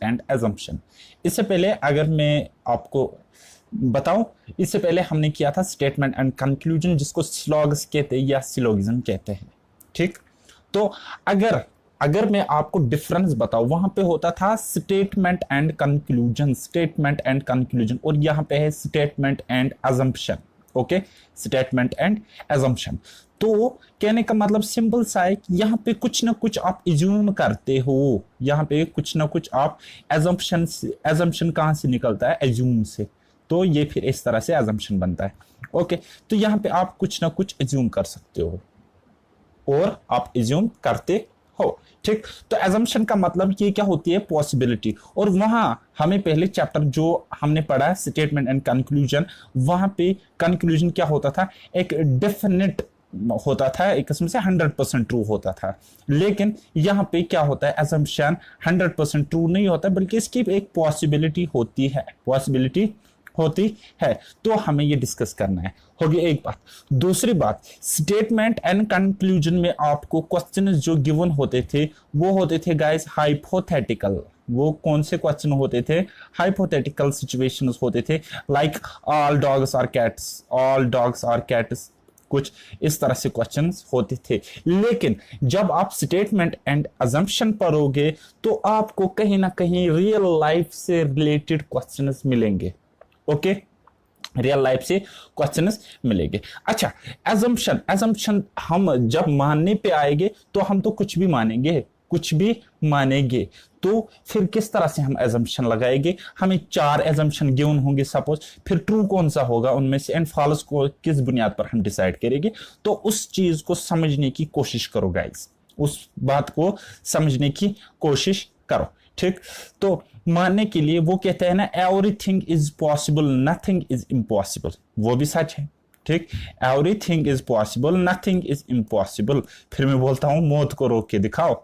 And assumption. इससे पहले अगर मैं आपको बताऊं, इससे पहले हमने किया था स्टेटमेंट एंड कंक्लूजन, जिसको स्लॉग्स कहते हैं या सिलोगिज्म कहते हैं। ठीक, तो अगर अगर मैं आपको डिफरेंस बताऊं, वहां पे होता था statement and conclusion, statement and conclusion, और यहां पे है statement and assumption. Okay, statement and assumption. तो कहने का मतलब सिंपल सा है कि यहाँ पे कुछ ना कुछ आप इज्यूम करते हो, यहाँ पे कुछ ना कुछ आप एजम्पशन, एजम्पशन कहाँ से निकलता है, एज्यूम से, तो ये फिर इस तरह से एजम्पशन बनता है। ओके, तो यहाँ पे आप कुछ ना कुछ इज्यूम कर सकते हो और आप इज्यूम करते हो। ठीक, तो एजम्पशन का मतलब ये क्या होती है, पॉसिबिलिटी। और वहां हमें पहले चैप्टर जो हमने पढ़ा है स्टेटमेंट एंड कंक्लूजन, वहां पे कंक्लूजन क्या होता था, एक डेफिनेट होता था, एक किस्म से 100% ट्रू होता था। लेकिन यहाँ पे क्या होता है, एजम्पशन 100% ट्रू नहीं होता, बल्कि इसकी एक पॉसिबिलिटी होती है, पॉसिबिलिटी होती है। तो हमें ये डिस्कस करना है, होगी एक बात। दूसरी बात, स्टेटमेंट एंड कंक्लूजन में आपको क्वेश्चन जो गिवन होते थे वो होते थे गाइस हाइपोथेटिकल। वो कौन से क्वेश्चन होते थे, हाइपोथेटिकल सिचुएशंस होते थे, like all dogs are cats, all dogs are cats, कुछ इस तरह से क्वेश्चंस होते थे। लेकिन जब आप स्टेटमेंट एंड अजम्पशन पढ़ोगे तो आपको कहीं ना कहीं रियल लाइफ से रिलेटेड क्वेश्चंस मिलेंगे। ओके, रियल लाइफ से क्वेश्चंस मिलेंगे। अच्छा, एजम्पशन, एजम्पशन हम जब मानने पे आएंगे तो हम तो कुछ भी मानेंगे, कुछ भी मानेंगे। तो फिर किस तरह से हम एजम्पशन लगाएंगे, हमें 4 एजम्पशन गिवन होंगे सपोज, फिर ट्रू कौन सा होगा उनमें से, एंड फॉल्स को किस बुनियाद पर हम डिसाइड करेंगे। तो उस चीज को समझने की कोशिश करो गाइस, उस बात को समझने की कोशिश करो। ठीक, तो मानने के लिए वो कहते हैं ना, everything is possible, nothing is impossible, वो भी सच है। ठीक, everything is possible, nothing is impossible. फिर मैं बोलता हूं मौत को रोक के दिखाओ,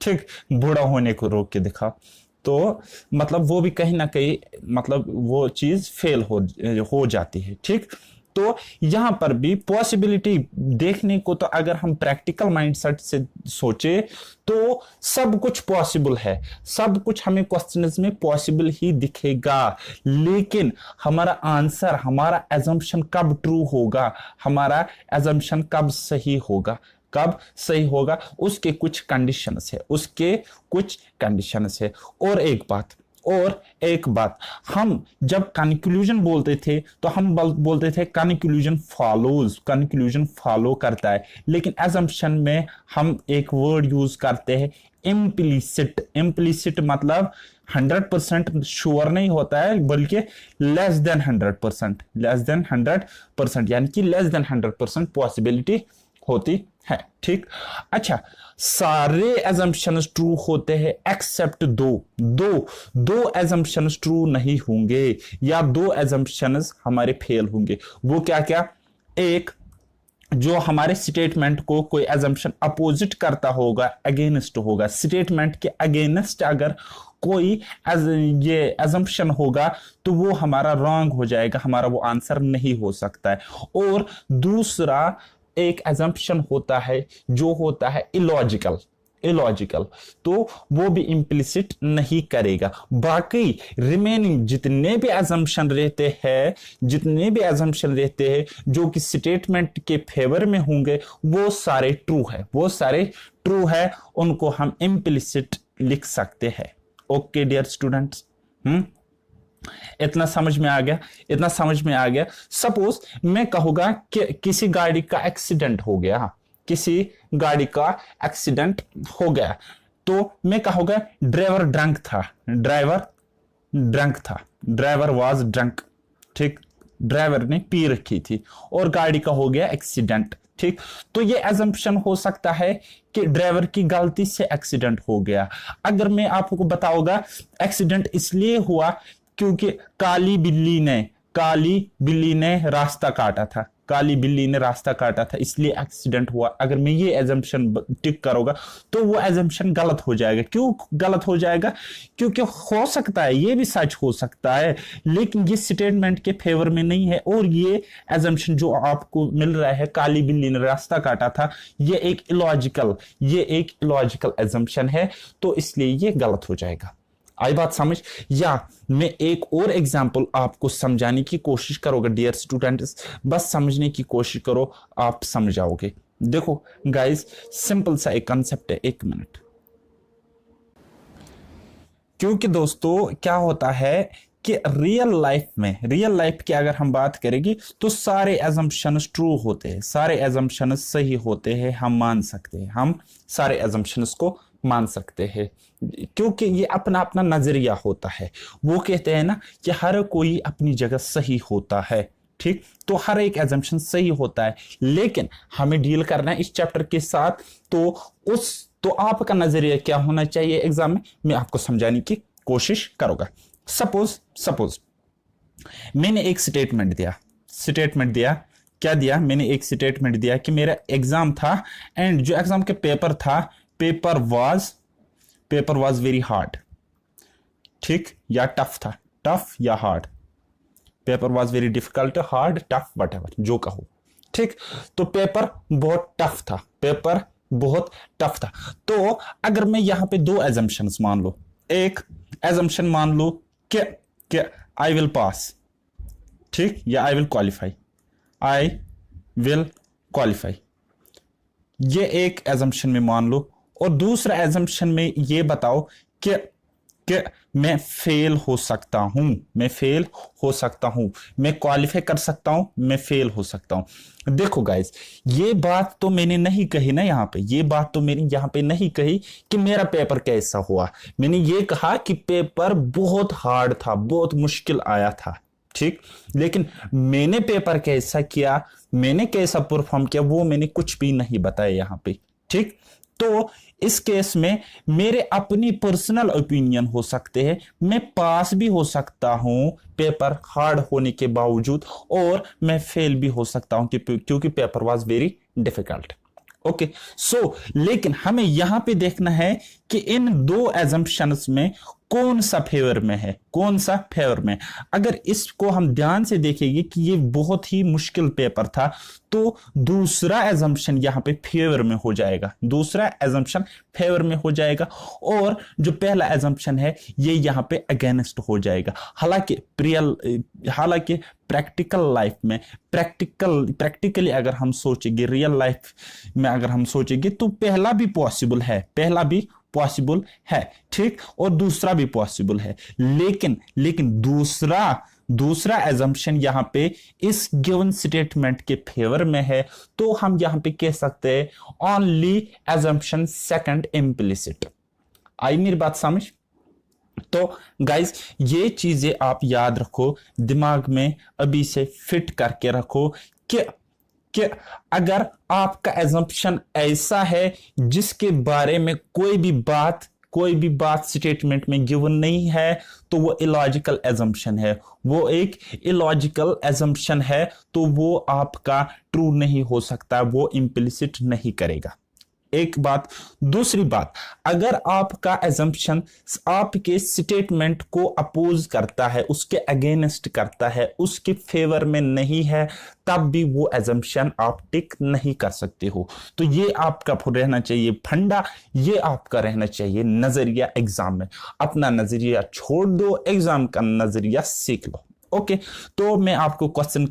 ठीक, बूढ़ा होने को रोक के दिखाओ, तो मतलब वो भी कहीं ना कहीं मतलब वो चीज फेल हो जाती है। ठीक, तो यहां पर भी पॉसिबिलिटी देखने को, तो अगर हम प्रैक्टिकल माइंडसेट से सोचे तो सब कुछ पॉसिबल है, सब कुछ हमें क्वेश्चंस में पॉसिबल ही दिखेगा। लेकिन हमारा आंसर, हमारा एजम्पशन कब ट्रू होगा, हमारा एजम्पशन कब सही होगा, कब सही होगा, उसके कुछ कंडीशंस है, उसके कुछ कंडीशंस है। और एक बात, हम जब कंक्लूजन बोलते थे तो हम बोलते थे कंक्लूजन फॉलोज, कंक्लूजन फॉलो करता है। लेकिन एजम्पशन में हम एक वर्ड यूज करते हैं इम्प्लिसिट। इम्प्लिसिट मतलब 100% श्योर नहीं होता है, बल्कि लेस देन 100%, लेस देन 100%, यानी कि लेस देन 100% पॉसिबिलिटी होती है। ठीक, अच्छा, सारे एजम्पशंस ट्रू होते हैं एक्सेप्ट दो एजम्पशंस ट्रू नहीं होंगे, या 2 एजम्पशंस हमारे फेल होंगे। वो क्या क्या, एक जो हमारे स्टेटमेंट को कोई एजम्पशन अपोजिट करता होगा, अगेंस्ट होगा, स्टेटमेंट के अगेंस्ट अगर कोई ये एजम्पशन होगा तो वो हमारा रॉन्ग हो जाएगा, हमारा वो आंसर नहीं हो सकता है। और दूसरा एक एजम्पशन होता है जो होता है इलॉजिकल, तो वो भी इम्प्लिसिट नहीं करेगा। बाकी रिमेनिंग जितने भी एजम्पशन रहते हैं जो कि स्टेटमेंट के फेवर में होंगे, वो सारे ट्रू है, उनको हम इम्प्लिसिट लिख सकते हैं। ओके डियर स्टूडेंट्स, इतना समझ में आ गया। सपोज मैं कहूंगा कि किसी गाड़ी का एक्सीडेंट हो गया, तो मैं कहूंगा ड्राइवर ड्रंक था, ड्राइवर वाज ड्रंक। ठीक, ड्राइवर ने पी रखी थी और गाड़ी का हो गया एक्सीडेंट। ठीक, तो ये एजम्पशन हो सकता है कि ड्राइवर की गलती से एक्सीडेंट हो गया। अगर मैं आपको बताऊंगा एक्सीडेंट इसलिए हुआ क्योंकि काली बिल्ली ने रास्ता काटा था, इसलिए एक्सीडेंट हुआ। अगर मैं ये एजम्पशन टिक करूंगा तो वो एजम्पशन गलत हो जाएगा। क्यों गलत हो जाएगा? क्योंकि हो सकता है ये भी सच हो सकता है, लेकिन ये स्टेटमेंट के फेवर में नहीं है। और ये एजम्पशन जो आपको मिल रहा है, काली बिल्ली ने रास्ता काटा था, ये एक इलॉजिकल एजम्पशन है, तो इसलिए ये गलत हो जाएगा। आई बात समझ? या मैं एक और एग्जांपल आपको समझाने की कोशिश करूंगा डियर स्टूडेंट्स, बस समझने की कोशिश करो, आप समझ जाओगे। देखो गाइस, सिंपल सा एक कंसेप्ट है, एक मिनट। क्योंकि दोस्तों क्या होता है कि रियल लाइफ की अगर हम बात करेंगे तो सारे एजम्पशंस ट्रू होते हैं, सारे एजम्पशंस सही होते हैं, हम मान सकते हैं, हम सारे एजम्पशंस को मान सकते हैं, क्योंकि ये अपना अपना नजरिया होता है। वो कहते हैं ना कि हर कोई अपनी जगह सही होता है, ठीक? तो हर एक एजम्पशन सही होता है, लेकिन हमें डील करना है इस चैप्टर के साथ, तो आपका नजरिया क्या होना चाहिए एग्जाम में, मैं आपको समझाने की कोशिश करूंगा। सपोज मैंने एक स्टेटमेंट दिया, क्या दिया? मैंने एक स्टेटमेंट दिया कि मेरा एग्जाम था, एंड जो एग्जाम के पेपर था, पेपर वाज वेरी हार्ड, ठीक? या टफ था, टफ या hard, paper was very difficult, hard, tough, what जो कहो, ठीक? तो पेपर बहुत टफ था। तो अगर मैं यहां पे दो एजम्पशंस मान लो, एक एजम्पशन मान लो कि आई विल पास, ठीक? या आई विल क्वालिफाई, ये एक एजम्पशन में मान लो, और दूसरा एजम्पशन में ये बताओ कि मैं फेल हो सकता हूं, मैं क्वालिफाई कर सकता हूं, मैं फेल हो सकता हूं। देखो गाइस, ये बात तो मैंने नहीं कही ना यहां पे, ये बात तो मैंने यहां पे नहीं कही कि मेरा पेपर कैसा हुआ, मैंने ये कहा कि पेपर बहुत हार्ड था, बहुत मुश्किल आया था, ठीक? लेकिन मैंने पेपर कैसा किया, मैंने कैसा परफॉर्म किया, वो मैंने कुछ भी नहीं बताया यहां पे, ठीक? तो इस केस में मेरे अपनी पर्सनल ओपिनियन हो सकते हैं, मैं पास भी हो सकता हूं पेपर हार्ड होने के बावजूद, और मैं फेल भी हो सकता हूं क्योंकि paper was very difficult. Okay, so लेकिन हमें यहां पे देखना है कि इन दो एजम्पशंस में कौन सा फेवर में। अगर इसको हम ध्यान से देखेंगे कि ये बहुत ही मुश्किल पेपर था, तो दूसरा एजम्पशन यहां पे फेवर में हो जाएगा, और जो पहला एजम्पशन है ये यहां पे अगेंस्ट हो जाएगा। हालांकि प्रैक्टिकल लाइफ में, प्रैक्टिकली अगर हम सोचेंगे, रियल लाइफ में अगर हम सोचेंगे, तो पहला भी पॉसिबल है, ठीक? और दूसरा भी पॉसिबल है, लेकिन दूसरा एजम्पशन यहां पे इस गिवन स्टेटमेंट के फेवर में है, तो हम यहां पे कह सकते हैं ओनली एजम्पशन सेकंड इम्प्लिसिट। आई मेरी बात समझ? तो गाइस, ये चीजें आप याद रखो, दिमाग में अभी से फिट करके रखो कि अगर आपका एजम्पशन ऐसा है जिसके बारे में कोई भी बात स्टेटमेंट में गिवन नहीं है, तो वो इलॉजिकल एजम्पशन है, तो वो आपका ट्रू नहीं हो सकता, वो इम्प्लिसिट नहीं करेगा। एक बात। दूसरी बात, अगर आपका एजम्पशन आपके स्टेटमेंट को अपोज करता है, उसके अगेंस्ट करता है, उसके फेवर में नहीं है, तब भी वो एजम्पशन आप टिक नहीं कर सकते हो। तो ये आपका रहना चाहिए फंडा, ये आपका रहना चाहिए नजरिया एग्जाम में। अपना नजरिया छोड़ दो, एग्जाम का नजरिया सीख लो। ओके, तो मैं आपको क्वेश्चन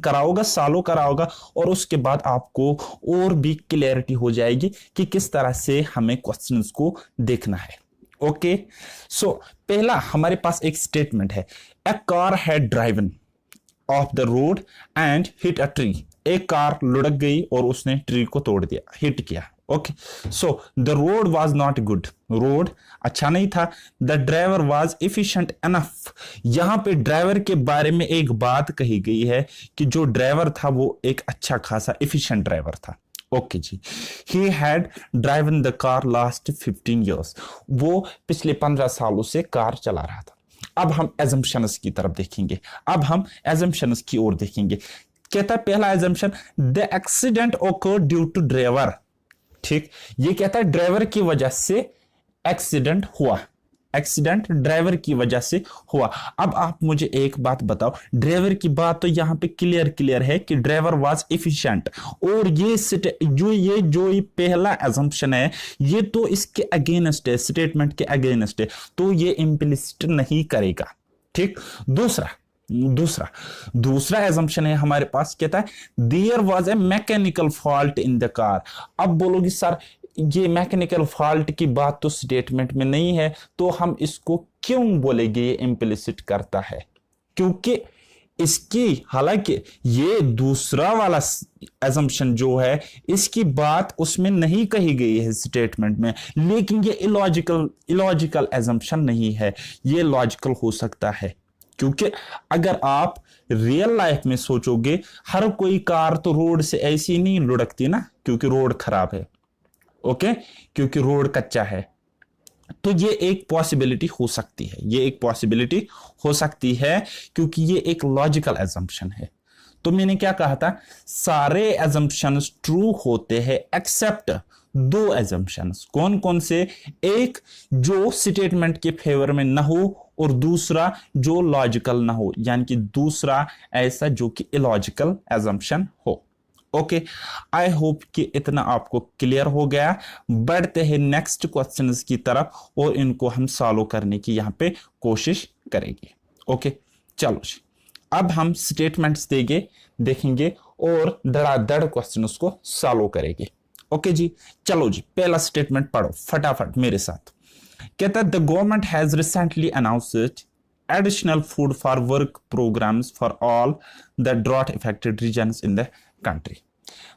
सॉल्व कराऊंगा, और उसके बाद आपको और भी क्लैरिटी हो जाएगी कि किस तरह से हमें क्वेश्चंस को देखना है। ओके, सो पहला हमारे पास एक स्टेटमेंट है, a car had driven of the road and hit a tree. एक कार लुढ़क गई और उसने ट्री को तोड़ दिया, हिट किया। Okay, so the road was not good, road अच्छा नहीं था। The driver was efficient enough. यहां पे ड्राइवर के बारे में एक बात कही गई है कि जो ड्राइवर था वो एक अच्छा खासा एफिशिएंट ड्राइवर था। Okay ji, he had driven the car last 15 years. वो पिछले 15 सालों से कार चला रहा था। अब हम एजम्पशंस की तरफ देखेंगे, अब हम एजम्पशंस की ओर देखेंगे। कहता है पहला assumption, the accident occurred due to driver. ठीक, ये कहता है ड्राइवर की वजह से एक्सीडेंट हुआ। एक्सीडेंट ड्राइवर की वजह से हुआ। अब आप मुझे एक बात बताओ, ड्राइवर की बात तो यहाँ पे क्लियर है कि ड्राइवर वाज एफिशिएंट, और ये पहला एजम्पशन है ये तो इसके अगेंस्ट है, स्टेटमेंट के अगेंस्ट है, तो ये इम्प्लिसिट नहीं करेगा। ठीक, दूसरा एजम्पशन है हमारे पास, कहता है there was a mechanical fault in the car. अब बोलोगे सर ये मैकेनिकल फॉल्ट की बात तो स्टेटमेंट में नहीं है, तो हम इसको क्यों बोलेंगे ये इम्प्लिसिट करता है? क्योंकि इसकी, हालांकि ये दूसरा वाला एजम्पशन जो है इसकी बात उसमें नहीं कही गई है स्टेटमेंट में, लेकिन ये इलॉजिकल एजम्पशन नहीं है, ये लॉजिकल हो सकता है। क्योंकि अगर आप रियल लाइफ में सोचोगे, हर कोई कार तो रोड से ऐसी नहीं लुढ़कती ना, क्योंकि रोड खराब है, ओके, क्योंकि रोड कच्चा है। तो ये एक पॉसिबिलिटी हो सकती है, क्योंकि ये एक लॉजिकल एजम्पशन है। तो मैंने क्या कहा था, सारे एजम्पशंस ट्रू होते हैं एक्सेप्ट दो एजम्पशंस। कौन कौन से? एक जो स्टेटमेंट के फेवर में ना हो, और दूसरा जो लॉजिकल ना हो, यानी कि दूसरा ऐसा जो कि इलॉजिकल एजम्पशन हो। ओके, आई होप कि इतना आपको क्लियर हो गया। बढ़ते हैं नेक्स्ट क्वेश्चंस की तरफ और इनको हम सॉल्व करने की यहाँ पे कोशिश करेंगे। ओके, चलो जी, अब हम स्टेटमेंट्स देखेंगे और धड़ाधड़ क्वेश्चंस को सॉल्व करेंगे। ओके जी, चलो जी, पहला स्टेटमेंट पढ़ो फटाफट मेरे साथ। कहता है the government has recently announced additional food for work programs for all the drought affected regions in the country.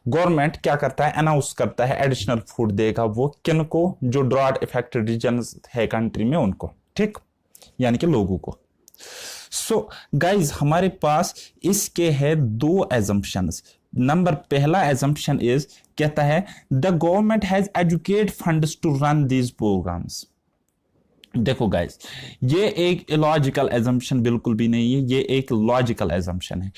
Government क्या करता है, अनाउंस करता है एडिशनल फूड देगा वो किनको? जो ड्रॉट इफेक्टेड रीजन्स है कंट्री में उनको, ठीक, यानी कि लोगों को। सो गाइज हमारे पास इसके है दो एजम्पशंस। नंबर पहला एजम्पशन इज, कहता है the government has adequate funds to run these programs. देखो गाइस, ये एक इलॉजिकल एजम्पशन बिल्कुल भी नहीं है, ये एक लॉजिकल एजम्पशन है।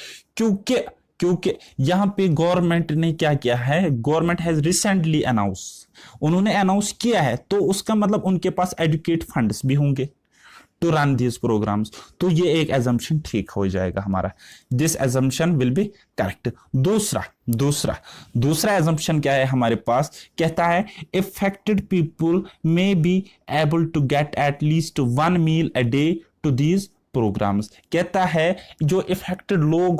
क्योंकि यहां पे गवर्नमेंट ने क्या किया है, गवर्नमेंट हैज रिसेंटली अनाउंस, उन्होंने अनाउंस किया है, तो उसका मतलब उनके पास एजुकेट फंड्स भी होंगे टू रन दिस प्रोग्राम्स। तो ये एक एजम्पशन ठीक हो जाएगा हमारा, this assumption will be correct. दूसरा एजम्पशन क्या है हमारे पास, कहता है affected people may be able to get at least 1 meal a day to these programs. कहता है जो इफेक्टेड लोग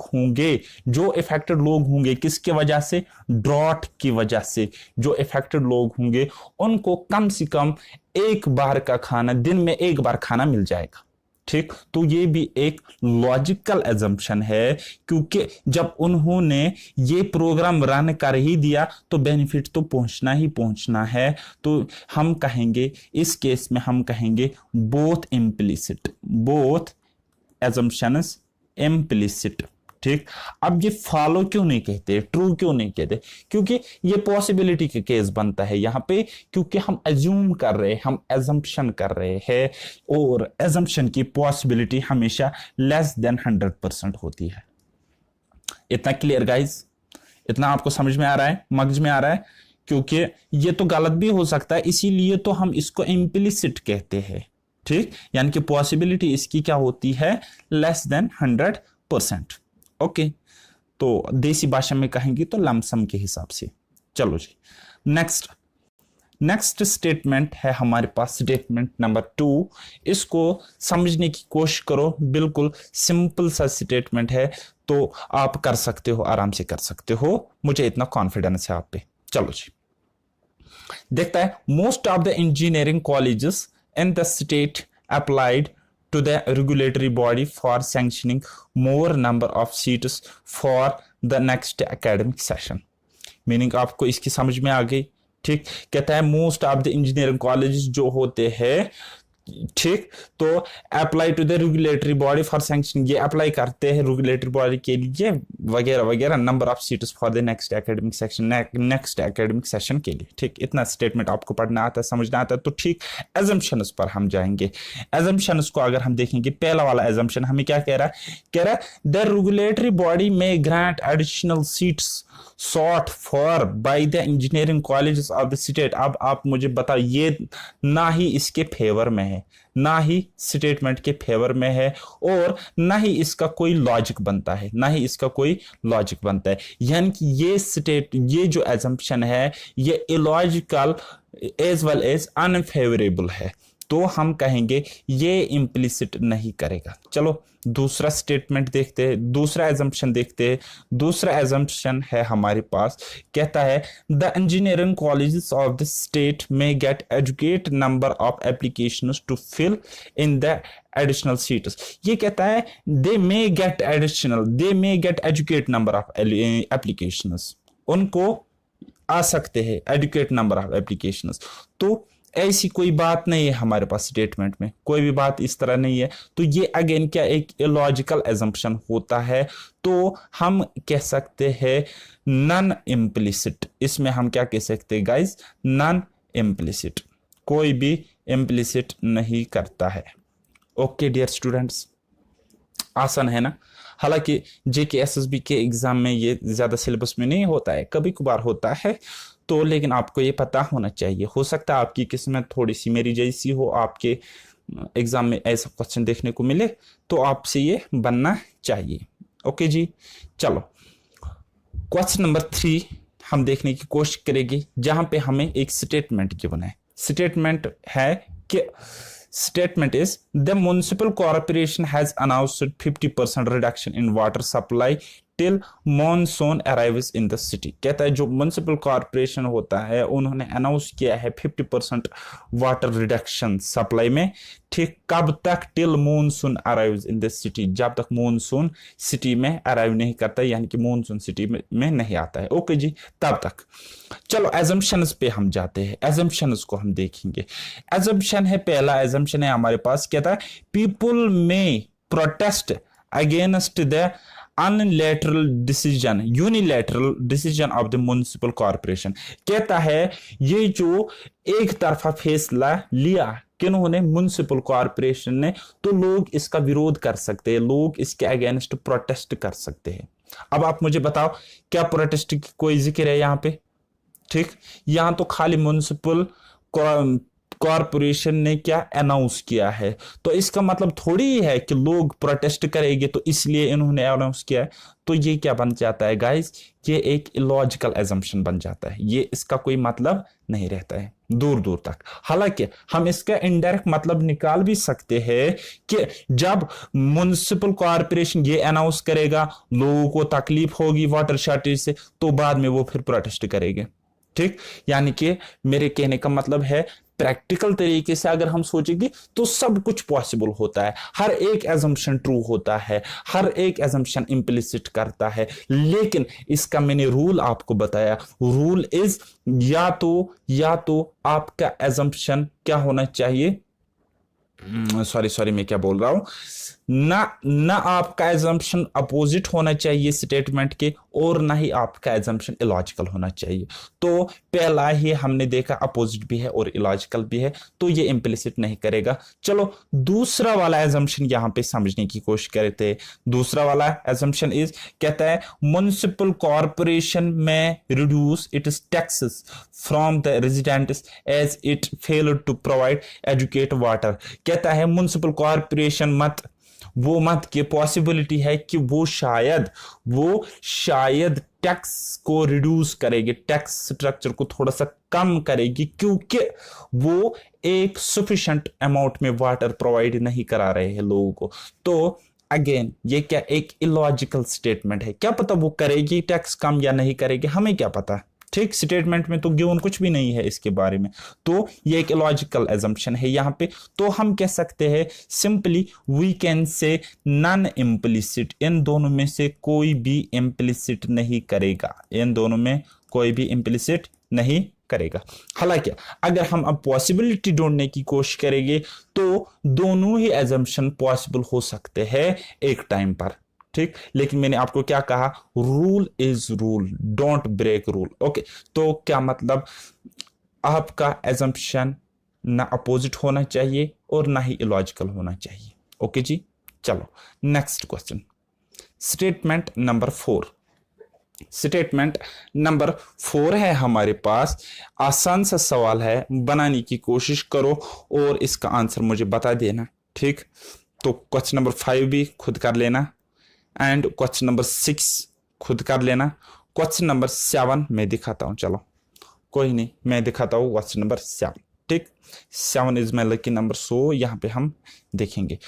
होंगे किसके वजह से? ड्रॉट की वजह से। जो इफेक्टेड लोग होंगे उनको कम से कम एक बार का खाना, दिन में एक बार खाना मिल जाएगा। ठीक, तो ये भी एक लॉजिकल एजम्पशन है, क्योंकि जब उन्होंने ये प्रोग्राम रन कर ही दिया तो बेनिफिट तो पहुंचना है। तो हम कहेंगे, इस केस में हम कहेंगे बोथ एजम्पशंस इम्प्लिसिट। ठीक, अब ये फॉलो क्यों नहीं कहते, ट्रू क्यों नहीं कहते? क्योंकि ये पॉसिबिलिटी के केस बनता है यहाँ पे, क्योंकि हम अज्यूम कर रहे हैं, हम एजम्पशन कर रहे हैं, और एजम्पशन की पॉसिबिलिटी हमेशा लेस देन 100% होती है। इतना क्लियर गाइज? इतना आपको समझ में आ रहा है, मगज में आ रहा है? क्योंकि ये तो गलत भी हो सकता है, इसीलिए तो हम इसको इम्प्लिसिट कहते हैं। ठीक, यानी कि पॉसिबिलिटी इसकी क्या होती है? Less than 100%। ओके, तो देसी भाषा में कहेंगे तो लमसम के हिसाब से। चलो जी, नेक्स्ट स्टेटमेंट है हमारे पास, स्टेटमेंट नंबर 2। इसको समझने की कोशिश करो, बिल्कुल सिंपल सा स्टेटमेंट है, तो आप कर सकते हो, आराम से कर सकते हो, मुझे इतना कॉन्फिडेंस है आप पे। चलो जी, देखता है most of the engineering colleges in the state applied to the regulatory body for sanctioning more number of seats for the next academic session। Meaning आपको इसकी समझ में आ गई? ठीक, कहता है most of the engineering colleges जो होते हैं, ठीक, तो apply to the regulatory body for sanction, ये अप्लाई करते हैं रेगुलेटरी बॉडी के लिए वगैरह वगैरह, number of seats for the next academic session के लिए। ठीक, इतना स्टेटमेंट आपको पढ़ना आता है, समझना आता है, तो ठीक, एजम्पशंस पर हम जाएंगे। एजम्पशंस को अगर हम देखेंगे, पहला वाला एजम्पशन हमें क्या कह रहा है, द रेगुलेटरी बॉडी में grant additional seats sought for by the engineering colleges of the state। अब आप मुझे बताओ, ये ना ही इसके फेवर में है, है, ना ही स्टेटमेंट के फेवर में है, और ना ही इसका कोई लॉजिक बनता है, ना ही इसका कोई लॉजिक बनता है। यानी कि ये जो एजम्पशन है ये illogical as well as unfavourable है, तो हम कहेंगे ये इम्प्लिसिट नहीं करेगा। चलो दूसरा स्टेटमेंट देखते हैं, दूसरा एजम्पशन देखते हैं। दूसरा एजम्पशन है हमारे पास, कहता है the engineering colleges of the state में get adequate number of applications to fill in the additional seats. ये कहता है they may get adequate number of applications, उनको आ सकते हैं एजुकेट नंबर ऑफ एप्लीकेशंस। तो ऐसी कोई बात नहीं है हमारे पास, स्टेटमेंट में कोई भी बात इस तरह नहीं है। तो ये अगेन क्या एक इलॉजिकल एजम्पशन होता है, तो हम कह सकते हैं नॉन इम्प्लिसिट। इसमें हम क्या कह सकते हैं गाइस, नॉन इम्प्लिसिट, कोई भी इम्प्लिसिट नहीं करता है। ओके डियर स्टूडेंट्स, आसान है ना। हालांकि जेके एसएसबी के एग्जाम में ये ज्यादा सिलेबस में नहीं होता है, कभी कभार होता है, तो लेकिन आपको ये पता होना चाहिए। हो सकता है आपकी किस्मत थोड़ी सी मेरी जैसी हो, आपके एग्जाम में ऐसा क्वेश्चन देखने को मिले, तो आपसे ये बनना चाहिए। ओके जी, चलो क्वेश्चन नंबर 3 हम देखने की कोशिश करेंगे, जहां पे हमें एक स्टेटमेंट गिवन है। स्टेटमेंट है कि statement is the municipal corporation has announced 50% reduction in water supply till monsoon arrives in the city। कहता है जो म्युनिसिपल कॉर्पोरेशन होता है उन्होंने अनाउंस किया है 50% वाटर रिडक्शन सप्लाई में, ठीक कब तक, till monsoon arrives in the city, जब तक मॉनसून सिटी में अराइव नहीं करता, यानी कि मॉनसून सिटी में नहीं आता है। ओके जी, तब तक चलो एजम्पशंस पे हम जाते हैं, एजम्पशंस को हम देखेंगे। एजम्पशन है, पहला एजम्पशन है हमारे पास, कहता है पीपुल में protest against the unilateral decision of the municipal corporation. कहता है ये जो एक तरफा फैसला लिया किन्होंने, म्युनिसिपल कॉर्पोरेशन ने, तो लोग इसका विरोध कर सकते हैं, लोग इसके अगेंस्ट प्रोटेस्ट कर सकते हैं। अब आप मुझे बताओ क्या प्रोटेस्ट की कोई जिक्र है यहाँ पे? ठीक, यहां तो खाली म्युनिसिपल कॉर्पोरेशन ने क्या अनाउंस किया है, तो इसका मतलब थोड़ी ही है कि लोग प्रोटेस्ट करेंगे तो इसलिए इन्होंने अनाउंस किया है। तो ये क्या बन जाता है गाइस, ये एक इलॉजिकल एजम्पशन बन जाता है, ये इसका कोई मतलब नहीं रहता है दूर दूर तक। हालांकि हम इसका इनडायरेक्ट मतलब निकाल भी सकते हैं कि जब म्युनिसिपल कॉर्पोरेशन ये अनाउंस करेगा, लोगों को तकलीफ होगी वाटर शॉर्टेज से, तो बाद में वो फिर प्रोटेस्ट करेंगे। ठीक, यानी कि मेरे कहने का मतलब है प्रैक्टिकल तरीके से अगर हम सोचेंगे तो सब कुछ पॉसिबल होता है, हर एक एजम्पशन ट्रू होता है, हर एक एजम्पशन इम्प्लिसिट करता है। लेकिन इसका मैंने रूल आपको बताया, रूल इज या तो आपका एजम्पशन क्या होना चाहिए, सॉरी मैं क्या बोल रहा हूं, ना आपका एजम्पशन अपोजिट होना चाहिए स्टेटमेंट के, और ना ही आपका एजम्पशन इलॉजिकल होना चाहिए। तो पहला ही हमने देखा अपोजिट भी है और इलॉजिकल भी है, तो ये इम्प्लिसिट नहीं करेगा। चलो दूसरा वाला एजम्पशन यहां पे समझने की कोशिश करते हैं। दूसरा वाला एजम्पशन इज, कहता है म्युनिसिपल कॉर्पोरेशन में reduce its taxes from the residents as it failed to provide adequate water. कहता है म्युनिसिपल कॉर्पोरेशन मत की पॉसिबिलिटी है कि वो शायद टैक्स को रिड्यूस करेगी, टैक्स स्ट्रक्चर को थोड़ा सा कम करेगी, क्योंकि वो एक सफिशिएंट अमाउंट में वाटर प्रोवाइड नहीं करा रहे हैं लोगों को। तो अगेन ये क्या एक इलॉजिकल स्टेटमेंट है, क्या पता वो करेगी टैक्स कम या नहीं करेगी, हमें क्या पता। ठीक, स्टेटमेंट में तो गिवन कुछ भी नहीं है इसके बारे में, तो ये एक लॉजिकल एजम्पशन है यहाँ पे। तो हम कह सकते हैं simply we can say non implicit, इन दोनों में से कोई भी इम्प्लिसिट नहीं करेगा, इन दोनों में कोई भी इम्प्लिसिट नहीं करेगा। हालांकि अगर हम अब पॉसिबिलिटी ढूंढने की कोशिश करेंगे तो दोनों ही एजम्पशन पॉसिबल हो सकते हैं एक टाइम पर। ठीक, लेकिन मैंने आपको क्या कहा, rule is rule, don't break rule. Okay, तो क्या मतलब आपका एजम्पशन ना अपोजिट होना चाहिए और ना ही इलॉजिकल होना चाहिए। ओके जी, चलो next question, statement number 4। Statement number 4 है हमारे पास। आसान सा सवाल है, बनाने की कोशिश करो और इसका आंसर मुझे बता देना, ठीक। तो क्वेश्चन नंबर 5 भी खुद कर लेना, एंड क्वेश्चन नंबर 6 खुद कर लेना। क्वेश्चन नंबर 7 मैं दिखाता हूं, चलो कोई नहीं, मैं दिखाता हूं क्वेश्चन नंबर 7, ठीक। 7 इज माई लकी नंबर, सो यहां पे हम देखेंगे।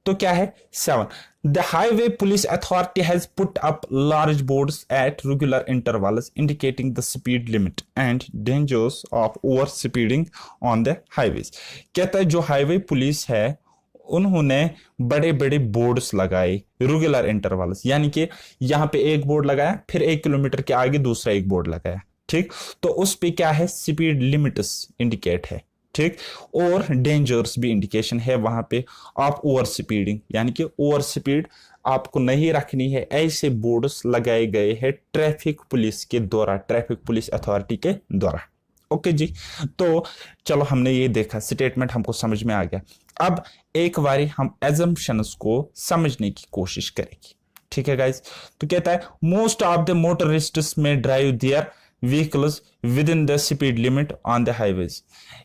तो क्या है 7, the highway police authority has put up large boards at regular intervals indicating the speed limit and dangers of over speeding on the highways. कहता है जो हाईवे पुलिस है उन्होंने बड़े बड़े बोर्ड्स लगाए रेगुलर इंटरवल्स, यानी कि यहां पे एक बोर्ड लगाया, फिर 1 किलोमीटर के आगे दूसरा एक बोर्ड लगाया, ठीक। तो उस पे क्या है, स्पीड लिमिट्स इंडिकेट है, ठीक। और डेंजर्स भी इंडिकेशन है वहां पे ऑफ ओवर स्पीडिंग, यानी कि ओवर स्पीड आपको नहीं रखनी है, ऐसे बोर्ड्स लगाए गए हैं ट्रैफिक पुलिस के द्वारा, ट्रैफिक पुलिस अथॉरिटी के द्वारा। ओके जी, तो चलो हमने ये देखा, स्टेटमेंट हमको समझ में आ गया। अब एक बारी हम एजम्पशंस को समझने की कोशिश करेंगे, ठीक है गाइस। तो कहता है मोस्ट ऑफ द मोटरिस्ट्स में drive their vehicles within the speed limit on the highways.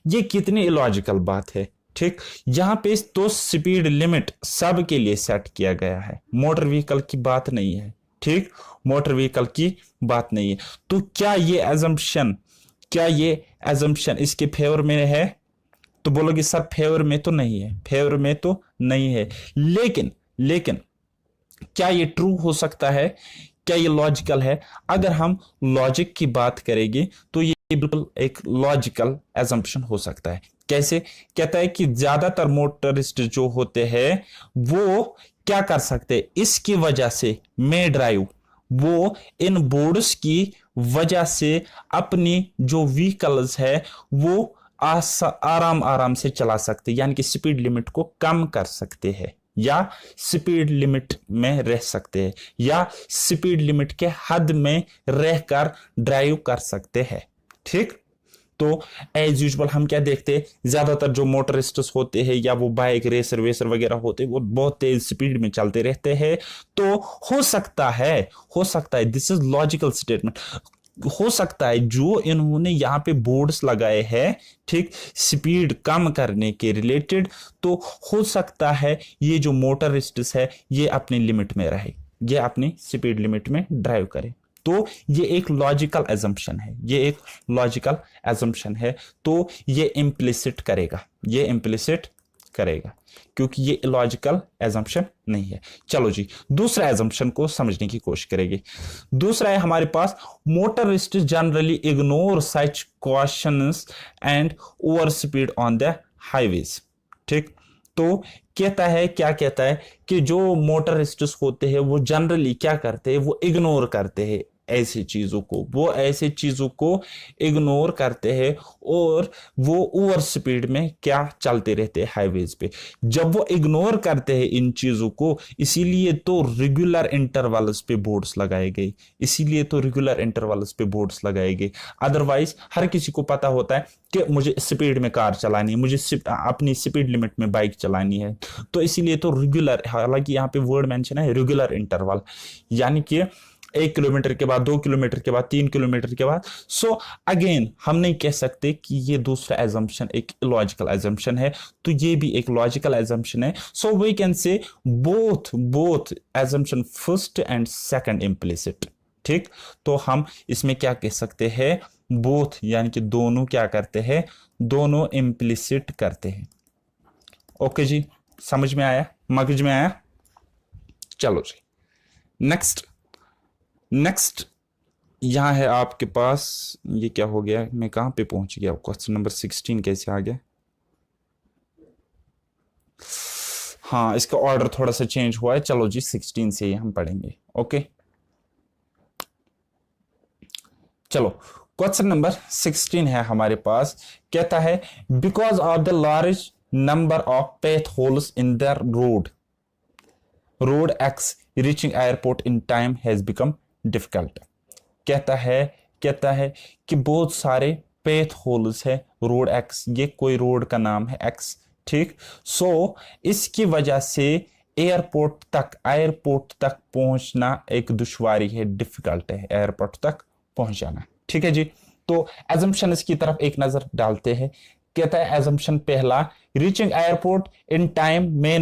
ये कितनी इलॉजिकल बात है, ठीक। यहां पे तो स्पीड लिमिट सब के लिए सेट किया गया है, मोटर व्हीकल की बात नहीं है, ठीक। मोटर व्हीकल की बात नहीं है। तो क्या ये एजम्पशन इसके फेवर में है? तो बोलोगे सर फेवर में तो नहीं है, फेवर में तो नहीं है, लेकिन क्या ये ट्रू हो सकता है? क्या ये लॉजिकल है? अगर हम लॉजिक की बात करेंगे तो ये बिल्कुल एक लॉजिकल एजम्पशन हो सकता है। कैसे? कहता है कि ज्यादातर मोटरिस्ट जो होते हैं वो क्या कर सकते हैं, इसकी वजह से मे ड्राइव, वो इन बोर्ड्स की वजह से अपनी जो व्हीकल्स है वो आराम आराम से चला सकते, यानी कि स्पीड लिमिट को कम कर सकते हैं, या स्पीड लिमिट में रह सकते हैं, या स्पीड लिमिट के हद में रहकर ड्राइव कर सकते हैं, ठीक। तो एज यूजुअल हम क्या देखते हैं, ज्यादातर जो मोटरिस्ट्स होते हैं या वो बाइक रेसर वेसर वगैरह होते हैं वो बहुत तेज स्पीड में चलते रहते हैं। तो हो सकता है दिस इज लॉजिकल स्टेटमेंट, हो सकता है जो इन्होंने यहाँ पे बोर्ड्स लगाए हैं, ठीक, स्पीड कम करने के रिलेटेड, तो हो सकता है ये जो मोटरिस्ट्स है ये अपनी लिमिट में रहे, ये अपनी स्पीड लिमिट में ड्राइव करे। तो ये एक लॉजिकल एजम्पशन है, ये एक लॉजिकल एजम्पशन है। तो ये इम्प्लिसिट करेगा क्योंकि ये लॉजिकल एजम्पशन नहीं है। चलो जी, दूसरा एजम्पशन को समझने की कोशिश करेंगे। दूसरा है हमारे पास, motorist generally ignore such cautions and over speed on the highways, ठीक। तो कहता है, क्या कहता है कि जो मोटरिस्ट्स होते हैं वो जनरली क्या करते हैं, वो इग्नोर करते हैं ऐसी चीजों को, वो ऐसी चीजों को इग्नोर करते हैं और वो ओवर स्पीड में क्या चलते रहते हैं हाईवेज पे। जब वो इग्नोर करते हैं इन चीजों को, इसीलिए तो रेगुलर इंटरवल्स पे बोर्ड्स लगाए गए, अदरवाइज हर किसी को पता होता है कि मुझे स्पीड में कार चलानी है, मुझे अपनी स्पीड लिमिट में बाइक चलानी है, तो इसीलिए तो रेगुलर, हालांकि यहाँ पे वर्ड मेंशन है रेगुलर इंटरवल, यानी कि 1 किलोमीटर के बाद, 2 किलोमीटर के बाद, 3 किलोमीटर के बाद। सो अगेन हम नहीं कह सकते कि ये दूसरा एजम्पशन एक लॉजिकल एजम्पशन है, तो ये भी एक लॉजिकल एजम्पशन है। So we can say both assumption first and second implicit, ठीक। तो हम इसमें क्या कह सकते हैं, बोथ, यानी कि दोनों क्या करते हैं, दोनों इम्प्लिसिट करते हैं। ओके जी, समझ में आया, मगज में आया। चलो जी, नेक्स्ट यहां है आपके पास, ये क्या हो गया, मैं कहां पे पहुंच गया, क्वेश्चन नंबर 16 कैसे आ गया? हाँ, इसका ऑर्डर थोड़ा सा चेंज हुआ है। चलो जी, 16 से ही हम पढ़ेंगे। ओके, चलो क्वेश्चन नंबर 16 है हमारे पास। कहता है because of the large number of faith holes in the road x reaching airport in time has become difficult. कहता है कि बहुत सारे पेथ होल्स है रोड एक्स, ये कोई रोड का नाम है एक्स, ठीक। सो इसकी वजह से एयरपोर्ट तक पहुंचना एक दुश्वारी है, डिफिकल्ट है एयरपोर्ट तक पहुंच जाना। ठीक है जी। तो एजम्पशन की तरफ एक नजर डालते हैं। कहता है एजम्पशन पहला, reaching airport in time may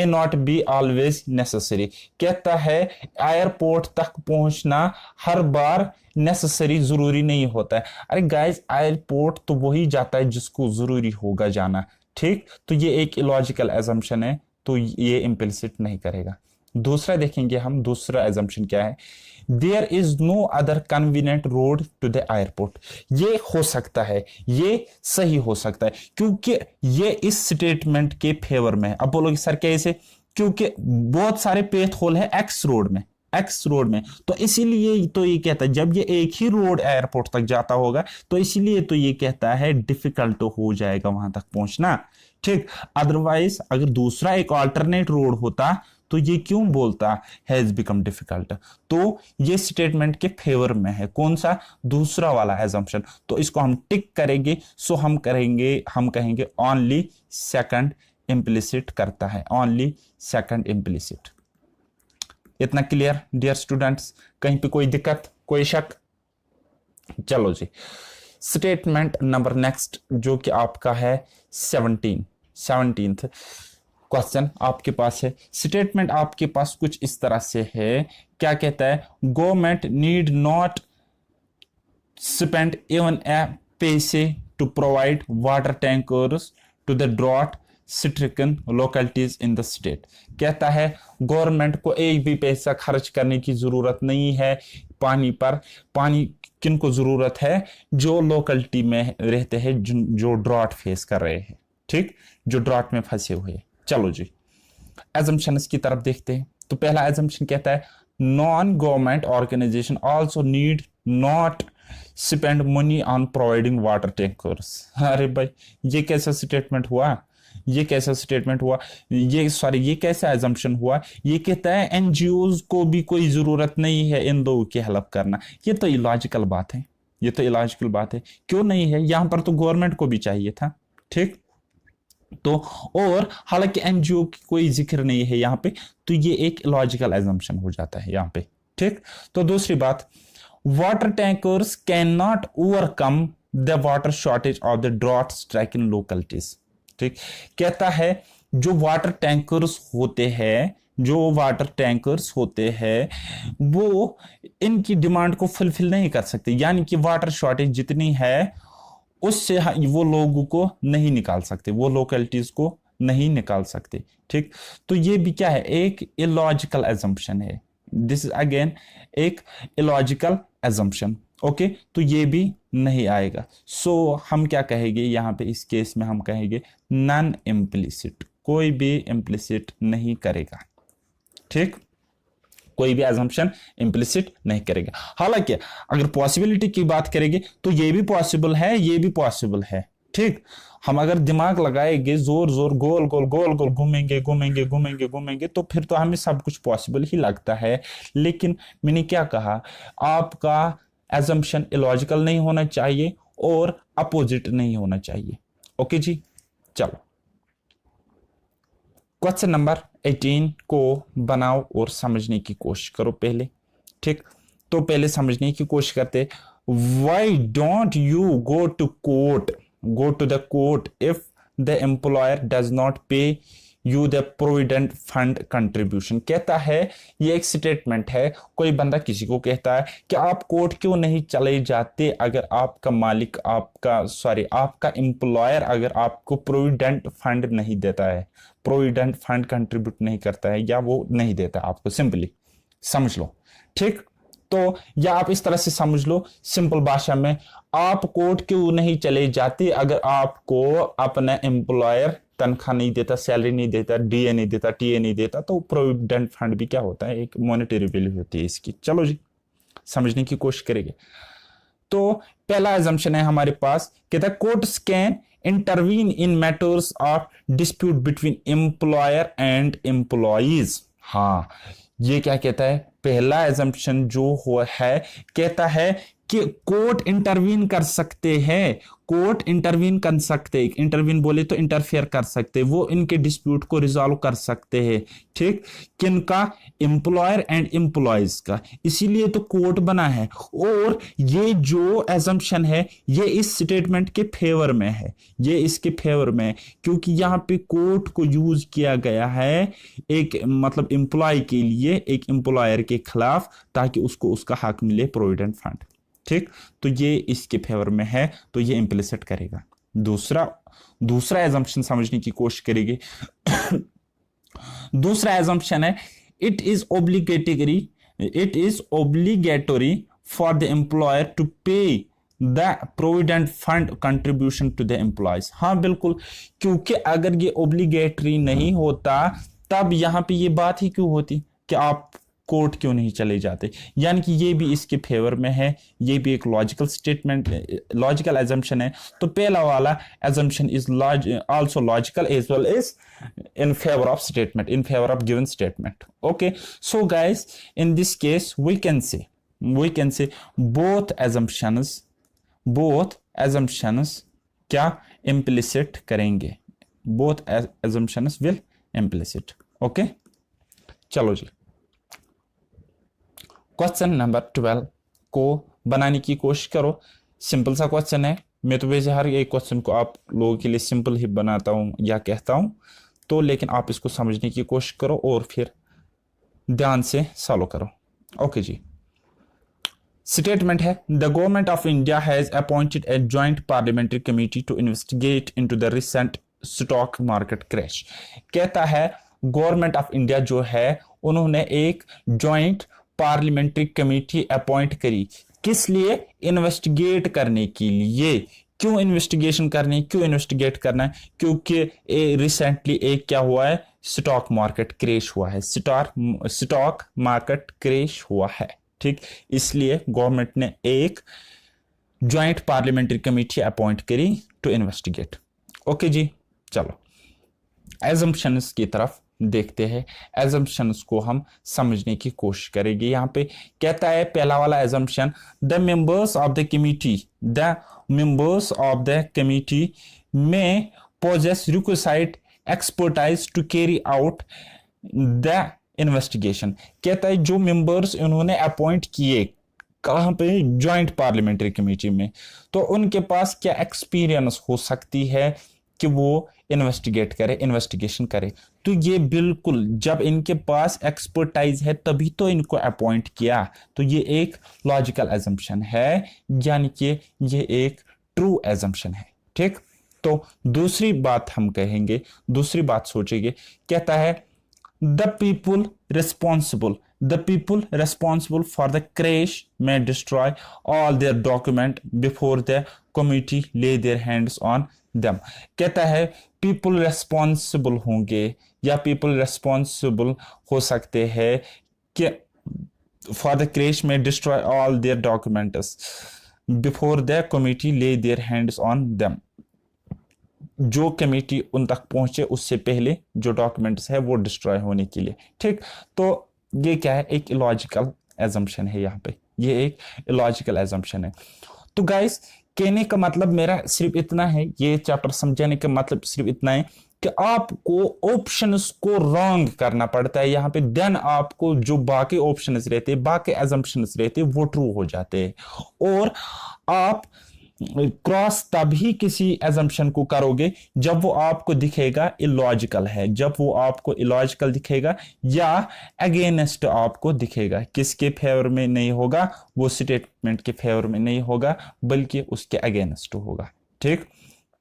not be always necessary. कहता है एयरपोर्ट तक पहुंचना हर बार नेसेसरी, जरूरी नहीं होता है। अरे गाइस, एयरपोर्ट तो वही जाता है जिसको जरूरी होगा जाना। ठीक, तो ये एक इलॉजिकल एजम्पशन है, तो ये इम्प्लिसिट नहीं करेगा। दूसरा देखेंगे हम, दूसरा एजम्पशन क्या है, there is no other convenient road to the airport. ये हो सकता है, ये सही हो सकता है, क्योंकि ये इस स्टेटमेंट के फेवर में है। अब बोलोगे सर कैसे? क्योंकि बहुत सारे पेथ होल है एक्स रोड में, तो इसीलिए तो ये कहता है जब ये एक ही रोड एयरपोर्ट तक जाता होगा तो इसीलिए तो ये कहता है डिफिकल्ट हो जाएगा वहां तक पहुंचना। ठीक, अदरवाइज अगर दूसरा एक अल्टरनेट रोड होता तो ये क्यों बोलता हैज बिकम डिफिकल्ट। तो ये स्टेटमेंट के फेवर में है, कौन सा? दूसरा वाला एजम्पशन। तो इसको हम टिक करेंगे। सो हम कहेंगे ओनली सेकंड इंप्लिसिट करता है, ओनली सेकंड इंप्लिसिट। इतना क्लियर डियर स्टूडेंट्स? कहीं पे कोई दिक्कत, कोई शक? चलो जी, स्टेटमेंट नंबर नेक्स्ट जो कि आपका है 17th क्वेश्चन आपके पास है। स्टेटमेंट आपके पास कुछ इस तरह से है। क्या कहता है? Government need not spend even a paise to provide water tankers to the drought stricken localities in the state. कहता है गवर्नमेंट को एक भी पैसा खर्च करने की जरूरत नहीं है पानी पर। पानी किनको जरूरत है? जो लोकेलिटी में रहते हैं, जो ड्रॉट फेस कर रहे हैं। ठीक, जो ड्रॉट में फंसे हुए। चलो जी, एजम्पशन की तरफ देखते हैं। तो पहला एजम्पशन कहता है non government organisation also need not spend money on providing water tankers. अरे भाई, ये कैसा स्टेटमेंट हुआ? ये कैसा एजम्पशन हुआ? ये कहता है एनजीओज को भी कोई जरूरत नहीं है इन लोगों की हेल्प करना। ये तो इलॉजिकल बात है, क्यों नहीं है? यहां पर तो गवर्नमेंट को भी चाहिए था। ठीक, तो और हालांकि एनजीओ की कोई जिक्र नहीं है यहां पे, तो ये एक लॉजिकल एजम्पशन हो जाता है यहां पे। ठीक, तो दूसरी बात, water tankers can not overcome the water shortage of the drought stricken localities. ठीक, कहता है जो वाटर टैंकर्स होते हैं वो इनकी डिमांड को फुलफिल नहीं कर सकते, यानी कि वाटर शॉर्टेज जितनी है उससे वो लोगों को नहीं निकाल सकते, वो लोकेलिटीज को नहीं निकाल सकते। ठीक, तो ये भी क्या है? एक इलॉजिकल एजम्पशन है। दिस इज अगेन एक इलॉजिकल एजम्पशन। ओके, तो ये भी नहीं आएगा। सो हम क्या कहेंगे यहां पे? इस केस में हम कहेंगे नॉन इम्प्लिसिट, कोई भी इम्प्लिसिट नहीं करेगा। ठीक, कोई भी एजम्पशन इम्प्लिसिट नहीं करेगा। हालांकि अगर पॉसिबिलिटी की बात करेंगे तो ये भी पॉसिबल है, ये भी पॉसिबल है। ठीक, हम अगर दिमाग लगाएंगे, जोर गोल गोल घूमेंगे तो फिर तो हमें सब कुछ पॉसिबल ही लगता है। लेकिन मैंने क्या कहा, आपका एजम्पशन इलॉजिकल नहीं होना चाहिए और अपोजिट नहीं होना चाहिए। ओके जी, चलो क्वेश्चन नंबर 18 को बनाओ और समझने की कोशिश करो पहले। ठीक, तो पहले समझने की कोशिश करते, why don't you go to the court if the employer does not pay you the provident fund contribution. कहता है ये एक स्टेटमेंट है, कोई बंदा किसी को कहता है कि आप कोर्ट क्यों नहीं चले जाते अगर आपका मालिक आपका एम्प्लॉयर अगर आपको प्रोविडेंट फंड नहीं देता है, प्रोविडेंट फंड कंट्रीब्यूट नहीं करता है, या वो नहीं देता आपको। सिंपली समझ लो। ठीक, तो या आप इस तरह से समझ लो सिंपल भाषा में, आप कोर्ट क्यों नहीं चले जाते अगर आपको अपना एम्प्लॉयर तनख्वाह नहीं देता, सैलरी नहीं देता, डीए नहीं देता, टीए नहीं देता। तो प्रोविडेंट फंड भी क्या होता है? एक मॉनेटरी वैल्यू होती है इसकी। चलो जी, समझने की कोशिश करेंगे। तो पहला एजम्पशन है हमारे पास, कहता है courts can intervene in matters of dispute between employer and employees. हाँ, ये क्या कहता है? पहला एजम्पशन जो है कहता है कि कोर्ट इंटरवीन कर सकते हैं, कोर्ट इंटरवीन कर सकते हैं, इंटरवीन बोले तो इंटरफेयर कर सकते हैं, वो इनके डिस्प्यूट को रिजॉल्व कर सकते हैं। ठीक, किनका? एम्प्लॉयर एंड एम्प्लॉयज का, इसीलिए तो कोर्ट बना है। और ये जो एजम्पशन है ये इस स्टेटमेंट के फेवर में है, ये इसके फेवर में है, क्योंकि यहाँ पे कोर्ट को यूज किया गया है एक मतलब एम्प्लॉय के लिए एक एम्प्लॉयर के खिलाफ, ताकि उसको उसका हक मिले प्रोविडेंट फंड। ठीक, तो ये इसके फेवर में है, तो ये इम्प्लिसिट करेगा। दूसरा एजम्पशन समझने की कोशिश करेंगे। दूसरा एजम्पशन है it is obligatory for the employer to pay the provident fund contribution to the employees. हाँ बिल्कुल, क्योंकि अगर ये ओब्लिगेटरी नहीं होता तब यहां पे ये बात ही क्यों होती कि आप कोर्ट क्यों नहीं चले जाते। यानी कि ये भी इसके फेवर में है, ये भी एक लॉजिकल स्टेटमेंट, लॉजिकल एजम्पशन है। तो पहला वाला assumption is also logical as well as in favor of statement, in favor of given statement. Okay, so guys, in this case we can say both assumptions क्या implicit करेंगे, both assumptions will implicit. Okay, चलो जी, question number 12 को बनाने की कोशिश करो। Simple सा question है, मैं तो वैसे हर एक क्वेश्चन को आप लोगों के लिए सिंपल ही बनाता हूं या कहता हूं, तो लेकिन आप इसको समझने की कोशिश करो और फिर ध्यान से सॉल्व करो। ओके जी, स्टेटमेंट है the government of India has appointed a joint parliamentary committee to investigate into the recent stock market crash. कहता है गवर्नमेंट ऑफ इंडिया जो है उन्होंने एक जॉइंट पार्लियामेंट्री कमेटी अपॉइंट करी, किस लिए? इन्वेस्टिगेट करने के लिए। क्यों इन्वेस्टिगेशन करनी, क्यों इन्वेस्टिगेट करना है? क्योंकि रिसेंटली एक क्या हुआ है, स्टॉक मार्केट क्रैश हुआ है, स्टॉक मार्केट क्रैश हुआ है। ठीक, इसलिए गवर्नमेंट ने एक जॉइंट पार्लियामेंट्री कमेटी अपॉइंट करी टू इन्वेस्टिगेट। ओके जी, चलो एजम्पशंस की तरफ देखते हैं, एजम्पशंस को हम समझने की कोशिश करेंगे। यहाँ पे कहता है पहला वाला assumption, the members of the committee में possess requisite expertise to carry out the investigation। कहता है जो मेंबर्स उन्होंने अपॉइंट किए कहाँ पे, जॉइंट पार्लियामेंट्री कमेटी में, तो उनके पास क्या एक्सपीरियंस हो सकती है कि वो इन्वेस्टिगेट करे, इन्वेस्टिगेशन करे। तो ये बिल्कुल, जब इनके पास एक्सपर्टाइज है तभी तो इनको अपॉइंट किया, तो ये एक लॉजिकल एजम्पशन है, यानी कि ये एक ट्रू एजम्पशन है। ठीक, तो दूसरी बात हम कहेंगे, दूसरी बात सोचेंगे, कहता है the people responsible for the crash may destroy all their document before the committee lay their hands on them। कहता है पीपुल रेस्पॉन्सिबल होंगे या पीपल रेस्पॉन्सिबल हो सकते हैं कि for the crash may destroy all their documents before the committee lay their hands on them. जो committee उन तक पहुंचे उससे पहले जो डॉक्यूमेंट्स है वो डिस्ट्रॉय होने के लिए। ठीक, तो ये क्या है, एक इलॉजिकल एजम्पशन है, यहाँ पे ये एक इलॉजिकल एजम्पशन है। तो गाइस, कहने का मतलब मेरा सिर्फ इतना है, ये चैप्टर समझाने का मतलब सिर्फ इतना है कि आपको ऑप्शंस को रॉन्ग करना पड़ता है यहाँ पे, देन आपको जो बाकी ऑप्शंस रहते हैं, बाकी एजम्पशंस रहते हैं वो ट्रू हो जाते हैं। और आप क्रॉस तभी किसी एजम्पशन को करोगे जब वो आपको दिखेगा इलॉजिकल है, जब वो आपको इलॉजिकल दिखेगा या अगेंस्ट आपको दिखेगा। किसके फेवर में नहीं होगा, वो स्टेटमेंट के फेवर में नहीं होगा बल्कि उसके अगेंस्ट होगा। ठीक,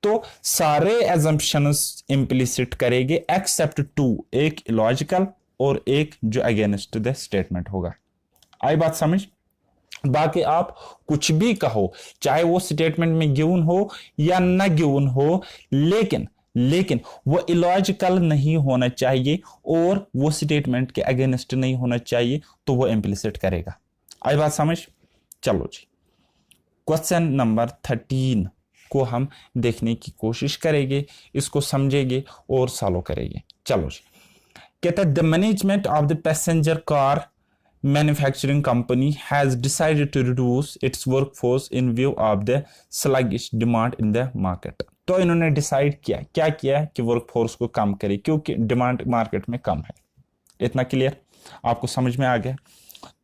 तो सारे एजम्पशंस इंप्लिसिट करेंगे एक्सेप्ट टू, एक इलॉजिकल और एक जो अगेंस्ट द स्टेटमेंट होगा। आई बात समझ? बाकी आप कुछ भी कहो, चाहे वो स्टेटमेंट में गिवन हो या ना गिवन हो, लेकिन वो इलॉजिकल नहीं होना चाहिए और वो स्टेटमेंट के अगेंस्ट नहीं होना चाहिए, तो वो इंप्लिसिट करेगा। आई बात समझ? चलो जी, क्वेश्चन नंबर 13 को हम देखने की कोशिश करेंगे, इसको समझेंगे और सॉल्व करेंगे। चलो जी, कहता है the management of the passenger car manufacturing company has decided to reduce its workforce in view of the sluggish demand in the market। तो इन्होंने डिसाइड किया, क्या किया कि वर्कफोर्स को कम करे क्योंकि डिमांड मार्केट में कम है। इतना क्लियर, आपको समझ में आ गया।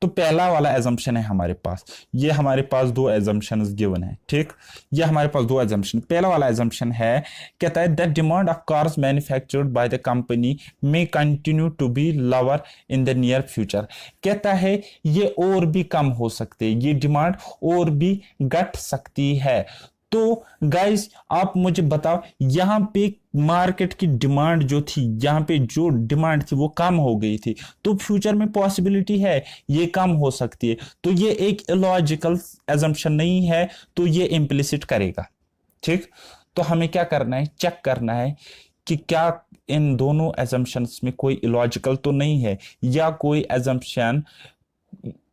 तो पहला वाला एजम्पशन है हमारे पास, ये हमारे पास दो एजम्पशंस गिवन है, ठीक। ये हमारे पास दो एजम्पशन, पहला वाला एजम्पशन है, कहता है that demand of cars manufactured by the company may continue to be lower in the near future. कहता है ये और भी कम हो सकते, ये डिमांड और भी घट सकती है। तो गाइस आप मुझे बताओ, यहां पे मार्केट की डिमांड जो थी, यहां पे जो डिमांड थी वो कम हो गई थी, तो फ्यूचर में पॉसिबिलिटी है ये कम हो सकती है। तो ये एक इलॉजिकल एजम्पशन नहीं है, तो ये इम्प्लिसिट करेगा, ठीक। तो हमें क्या करना है, चेक करना है कि क्या इन दोनों एजम्पशंस में कोई इलॉजिकल तो नहीं है, या कोई एजम्पशन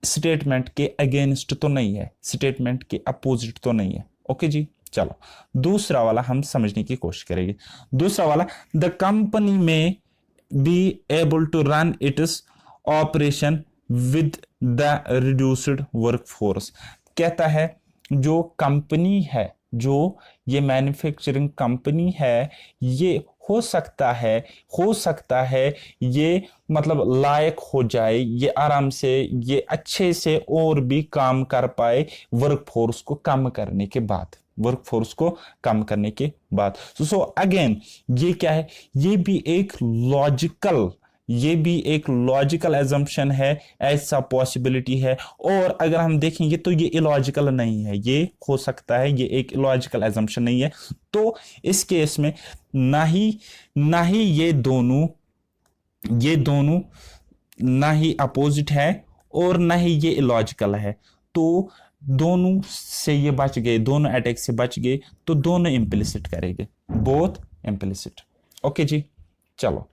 स्टेटमेंट के अगेंस्ट तो नहीं है, स्टेटमेंट के अपोजिट तो नहीं है। ओके जी, चलो दूसरा वाला हम समझने की कोशिश करेंगे। दूसरा वाला, the company may be able to run its operation with the reduced workforce. कहता है जो कंपनी है, जो ये मैन्युफैक्चरिंग कंपनी है, ये हो सकता है ये मतलब लायक हो जाए, ये आराम से, ये अच्छे से और भी काम कर पाए वर्कफोर्स को कम करने के बाद, वर्कफोर्स को कम करने के बाद। सो अगेन ये क्या है, ये भी एक लॉजिकल एजम्पशन है, ऐसा पॉसिबिलिटी है। और अगर हम देखेंगे तो ये इलॉजिकल नहीं है, ये हो सकता है, ये एक इलॉजिकल एजम्पशन नहीं है। तो इस केस में ना ही ये दोनों ना ही अपोजिट है और ना ही ये इलॉजिकल है। तो दोनों से ये बच गए, दोनों अटैक से बच गए, तो दोनों इंप्लिसिट करेंगे, बोथ इंप्लिसिट। ओके जी, चलो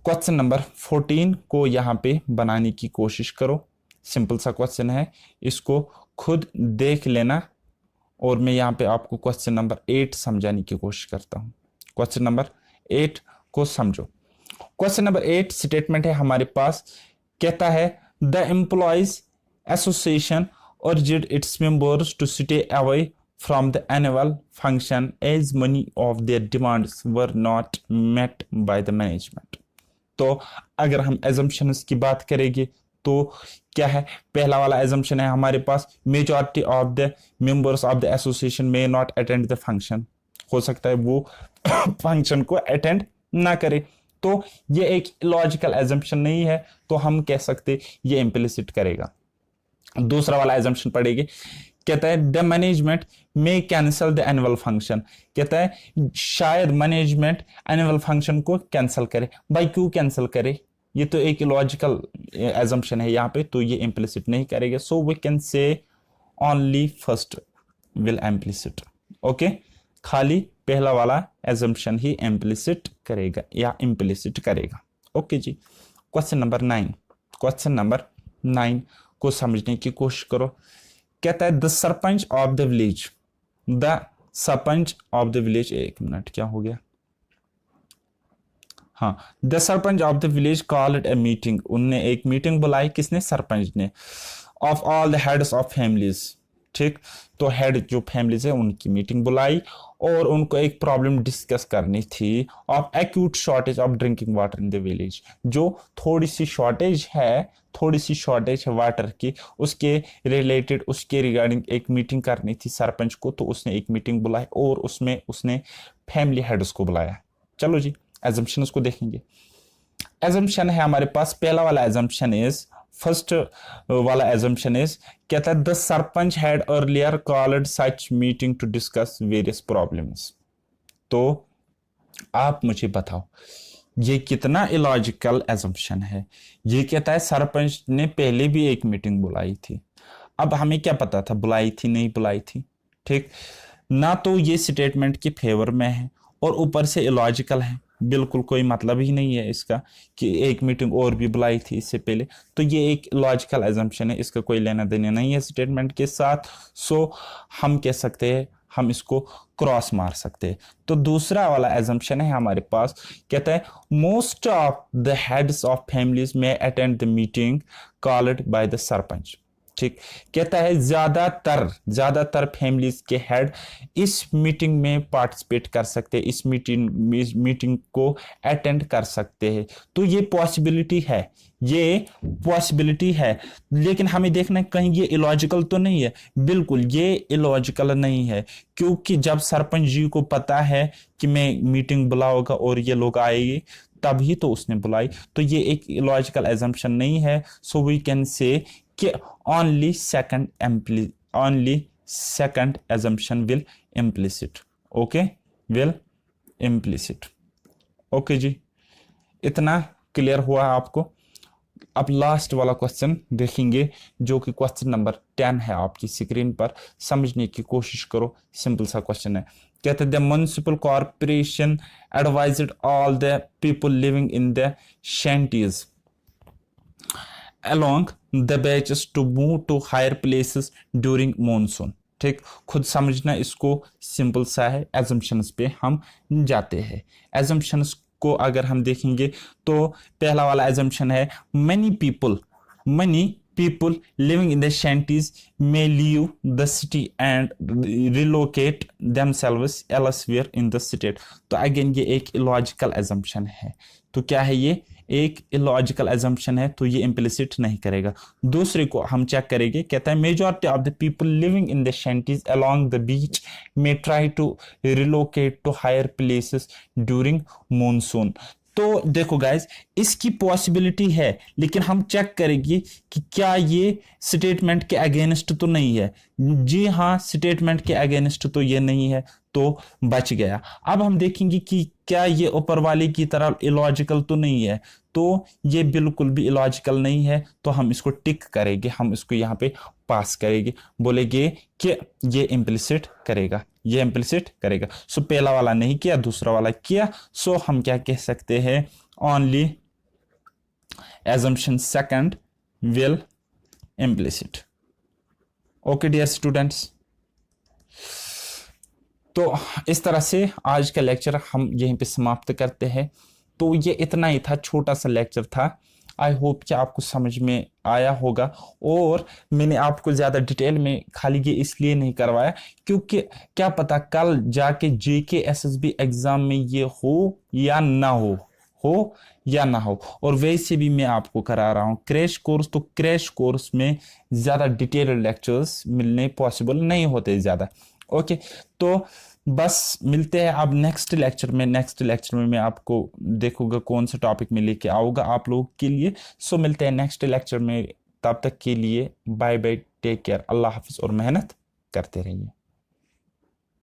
क्वेश्चन नंबर 14 को यहां पे बनाने की कोशिश करो। सिंपल सा क्वेश्चन है, इसको खुद देख लेना और मैं यहां पे आपको क्वेश्चन नंबर 8 समझाने की कोशिश करता हूं। क्वेश्चन नंबर 8 को समझो। क्वेश्चन नंबर 8 स्टेटमेंट है हमारे पास, कहता है the employees association urged its members to stay away from the annual function as many of their demands were not met by the management। तो अगर हम एजम्पशंस की बात करेंगे तो क्या है, पहला वाला एजम्पशन है हमारे पास, majority of the members of the association may not attend the function. हो सकता है वो फंक्शन को अटेंड ना करे, तो ये एक लॉजिकल एजम्पशन नहीं है, तो हम कह सकते ये इम्प्लिसिट करेगा। दूसरा वाला एजम्पशन पढ़ेंगे, कहता है the management may cancel the annual function. कहता है शायद मैनेजमेंट एनुअल फंक्शन को कैंसिल करे। भाई क्यों कैंसिल करे, ये तो एक लॉजिकल एजम्पशन है यहाँ पे, तो ये इम्प्लिसिट नहीं करेगा। So we can say only first will implicit. Okay, खाली पहला वाला एजम्पशन ही इम्प्लिसिट करेगा या इम्प्लिसिट करेगा। ओके जी, क्वेश्चन नंबर 9 को समझने की कोशिश करो। कहता है the sarpanch of the village, एक मिनट क्या हो गया, हाँ, the sarpanch of the village called a meeting. उनने एक मीटिंग बुलाई, किसने, सरपंच ने, of all the heads of families. ठीक, तो हेड जो फैमिलीज है उनकी मीटिंग बुलाई और उनको एक प्रॉब्लम डिस्कस करनी थी of acute shortage of drinking water in the village. जो थोड़ी सी शॉर्टेज है वाटर की, उसके रिलेटेड, उसके रिगार्डिंग एक मीटिंग करनी थी सरपंच को, तो उसने एक मीटिंग बुलाई और उसमें उसने फैमिली हेड्स को बुलाया। चलो जी, एजम्पशन को देखेंगे। एजम्पशन है हमारे पास, पहला वाला एजम्पशन इज, फर्स्ट वाला एजम्पशन इज, कहता है the sarpanch had earlier called such meeting to discuss various problems. तो आप मुझे बताओ ये कितना इलॉजिकल एजम्पशन है। ये कहता है सरपंच ने पहले भी एक मीटिंग बुलाई थी, अब हमें क्या पता था बुलाई थी नहीं बुलाई थी। ठीक ना, तो ये स्टेटमेंट के फेवर में है और ऊपर से इलॉजिकल है, बिल्कुल कोई मतलब ही नहीं है इसका कि एक मीटिंग और भी बुलाई थी इससे पहले। तो ये एक लॉजिकल एजम्पशन है, इसका कोई लेना देना नहीं है स्टेटमेंट के साथ। सो हम कह सकते हैं हम इसको क्रॉस मार सकते हैं। तो दूसरा वाला एजम्पशन है हमारे पास, कहता है most of the heads of families may attend the meeting called by the sarpanch. ठीक, कहता है ज्यादातर फैमिलीज के हेड इस मीटिंग में पार्टिसिपेट कर सकते हैं, इस मीटिंग को अटेंड कर सकते हैं। तो ये पॉसिबिलिटी है, लेकिन हमें देखना है कहीं ये इलॉजिकल तो नहीं है। बिल्कुल ये इलॉजिकल नहीं है, क्योंकि जब सरपंच जी को पता है कि मैं मीटिंग बुलाऊंगा और ये लोग आएंगे, तभी तो उसने बुलाई। तो ये एक इलॉजिकल एजम्पशन नहीं है। सो वी कैन से कि only second assumption will implicit, okay, will implicit, okay जी, इतना क्लियर हुआ आपको। अब लास्ट वाला क्वेश्चन देखेंगे, जो कि क्वेश्चन नंबर 10 है आपकी स्क्रीन पर। समझने की कोशिश करो, सिंपल सा क्वेश्चन है। कहते हैं the municipal corporation advised all the people living in the shanties along the beaches to move to higher places during monsoon। ठीक, खुद समझना, इसको सिंपल सा है। एजम्पशंस पे हम जाते हैं। एजम्पशंस को अगर हम देखेंगे तो पहला वाला एजम्पशन है many people living in the shanties may leave the city and relocate themselves elsewhere in the state। तो अगेन ये एक इलॉजिकल एजम्पशन है। तो क्या है, ये एक इलॉजिकल एजम्पशन है, तो ये इम्प्लिसिट नहीं करेगा। दूसरे को हम चेक करेंगे, कहता है majority of the people living in the shanties along the beach may try to relocate to higher places during monsoon। तो देखो गाइस, इसकी पॉसिबिलिटी है, लेकिन हम चेक करेंगे कि क्या ये स्टेटमेंट के अगेंस्ट तो नहीं है। जी हाँ, स्टेटमेंट के अगेंस्ट तो ये नहीं है, तो बच गया। अब हम देखेंगे कि क्या ये ऊपर वाले की तरह इलॉजिकल तो नहीं है। तो ये बिल्कुल भी इलॉजिकल नहीं है, तो हम इसको टिक करेंगे, हम इसको यहाँ पे पास करेंगे, बोलेंगे कि ये इम्प्लिसिट करेगा, ये इम्प्लिसिट करेगा। सो पहला वाला नहीं किया, दूसरा वाला किया। सो हम क्या कह सकते हैं, only assumption second will implicit। Okay dear students, तो इस तरह से आज का लेक्चर हम यहीं पे समाप्त करते हैं। तो ये इतना ही था, छोटा सा लेक्चर था। आई होप कि आपको समझ में आया होगा। और मैंने आपको ज़्यादा डिटेल में खाली ये इसलिए नहीं करवाया क्योंकि क्या पता कल जाके जेके एसएसबी एग्ज़ाम में ये हो या ना हो या ना हो। और वैसे भी मैं आपको करा रहा हूँ क्रैश कोर्स, तो क्रैश कोर्स में ज़्यादा डिटेल्ड लेक्चर्स मिलने पॉसिबल नहीं होते ज़्यादा। ओके, तो बस मिलते हैं अब नेक्स्ट लेक्चर में। नेक्स्ट लेक्चर में मैं आपको देखूंगा कौन सा टॉपिक में लेके आऊँगा आप लोगों के लिए। सो मिलते हैं नेक्स्ट लेक्चर में, तब तक के लिए बाय बाय, टेक केयर, अल्लाह हाफिज़ और मेहनत करते रहिए।